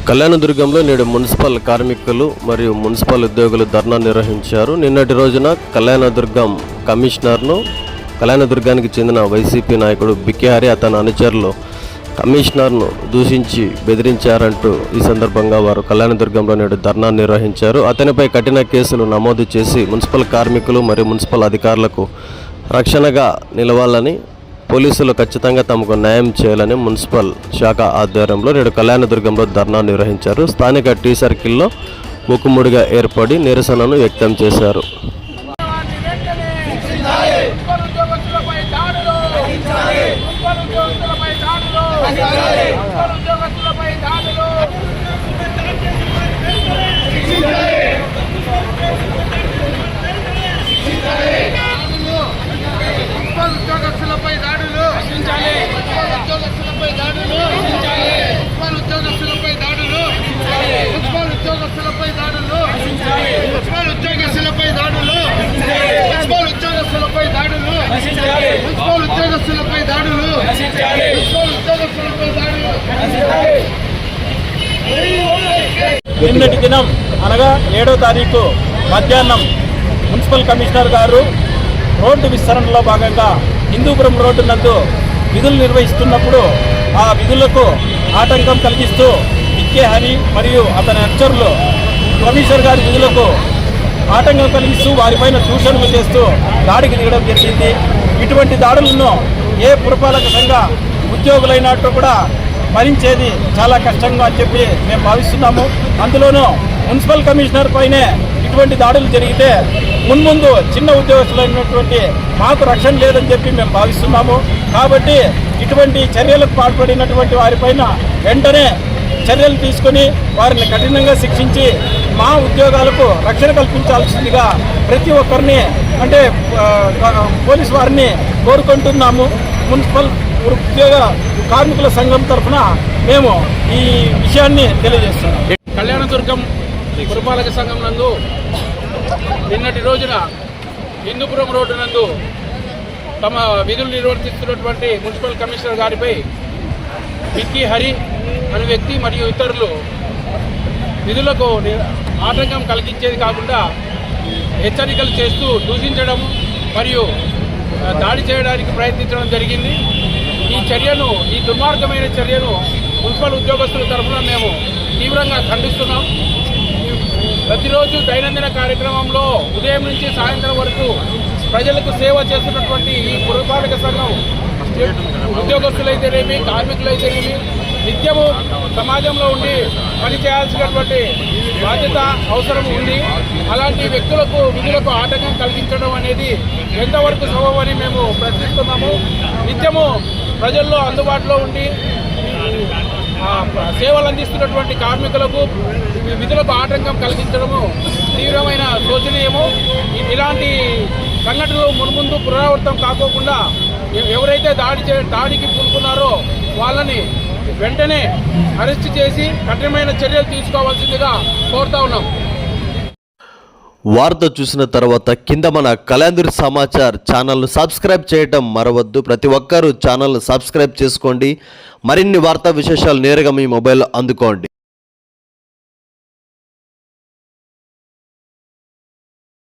కళ్యాణదుర్గంలో నేడు మున్సిపల్ కార్మికులు మరియు మున్సిపల్ ఉద్యోగులు ధర్నా నిర్వహించారు. నిన్నటి రోజున కళ్యాణదుర్గానికి చెందిన వైసీపీ నాయకుడు బికేహరి అతని అనుచరులు కమిషనర్ను దూషించి బెదిరించారంటూ ఈ సందర్భంగా వారు కళ్యాణదుర్గంలో నేడు ధర్నా నిర్వహించారు. అతనిపై కఠిన కేసులు నమోదు చేసి మున్సిపల్ కార్మికులు మరియు మున్సిపల్ అధికారులకు రక్షణగా నిలవాలని, పోలీసులు ఖచ్చితంగా తమకు న్యాయం చేయాలని మున్సిపల్ శాఖ ఆధ్వర్యంలో నేడు కళ్యాణదుర్గంలో ధర్నా నిర్వహించారు. స్థానిక టీ సర్కిల్లో మూకుమ్మడిగా ఏర్పడి నిరసనను వ్యక్తం చేశారు. నిన్నటి దినం అనగా 7వ తారీఖు మధ్యాహ్నం మున్సిపల్ కమిషనర్ గారు రోడ్డు విస్తరణలో భాగంగా హిందూపురం రోడ్డు నందు విధులు నిర్వహిస్తున్నప్పుడు ఆ విధులకు ఆటంకం కలిగిస్తూ బికేహరి మరియు అతని అనుచరులు కమిషనర్ గారి విధులకు ఆటంకం కలిగిస్తూ వారిపైన దూషణలు చేస్తూ దాడికి దిగడం జరిగింది. ఇటువంటి దాడులను ఏ పురపాలక సంఘ ఉద్యోగులైనట్టు కూడా భరించేది చాలా కష్టంగా అని చెప్పి మేము భావిస్తున్నాము. అందులోనూ మున్సిపల్ కమిషనర్ పైనే ఇటువంటి దాడులు జరిగితే మున్ముందు చిన్న ఉద్యోగస్తులైనటువంటి మాకు రక్షణ లేదని చెప్పి మేము భావిస్తున్నాము. కాబట్టి ఇటువంటి చర్యలకు పాల్పడినటువంటి వారిపైన వెంటనే చర్యలు తీసుకొని వారిని కఠినంగా శిక్షించి మా ఉద్యోగాలకు రక్షణ కల్పించాల్సిందిగా ప్రతి ఒక్కరిని అంటే పోలీసు వారిని కోరుకుంటున్నాము. మున్సిపల్ ఉద్యోగ కార్మికుల సంఘం తరఫున మేము ఈ విషయాన్ని తెలియజేస్తున్నాం. కళ్యాణదుర్గం పురపాలక సంఘం నందు నిన్నటి రోజున హిందూపురం రోడ్డు నందు తమ విధులు నిర్వర్తిస్తున్నటువంటి మున్సిపల్ కమిషనర్ గారిపై బికేహరి అనే వ్యక్తి మరియు ఇతరులు విధులకు ఆటంకం కలిగించేది కాకుండా హెచ్చరికలు చేస్తూ దూషించడం మరియు దాడి చేయడానికి ప్రయత్నించడం జరిగింది. ఈ దుర్మార్గమైన చర్యను మున్సిపల్ ఉద్యోగస్తుల తరఫున మేము తీవ్రంగా ఖండిస్తున్నాం. ప్రతిరోజు దైనందిన కార్యక్రమంలో ఉదయం నుంచి సాయంత్రం వరకు ప్రజలకు సేవ చేస్తున్నటువంటి ఈ పురపాలక సంఘం ఉద్యోగస్తులైతేనేమి కార్మికులైతేనేమి నిత్యము సమాజంలో ఉండి పనిచేయాల్సినటువంటి బాధ్యత అవసరం ఉంది. అలాంటి వ్యక్తులకు విధులకు ఆటంకం కలిగించడం అనేది ఎంతవరకు సబబని మేము ప్రశ్నిస్తున్నాము. నిత్యము ప్రజల్లో అందుబాటులో ఉండి సేవలు అందిస్తున్నటువంటి కార్మికులకు విధులకు ఆటంకం కలిగించడము తీవ్రమైన శోచనీయము. ఇలాంటి సంఘటనలు మున్ముందు పునరావృతం కాకోకుండా ఎవరైతే దాడికి పూనుకున్నారో వాళ్ళని వెంటనే అరెస్ట్ చేసి కఠినమైన చర్యలు తీసుకోవాల్సిందిగా కోరుతా ఉన్నాం. వార్త చూసిన తర్వాత కింద మన కళ్యాణదుర్గ సమాచార్ ఛానల్ను సబ్స్క్రైబ్ చేయడం మరవద్దు. ప్రతి ఒక్కరూ ఛానల్ను సబ్స్క్రైబ్ చేసుకోండి. మరిన్ని వార్తా విశేషాలు నేరుగా మీ మొబైల్లో అందుకోండి.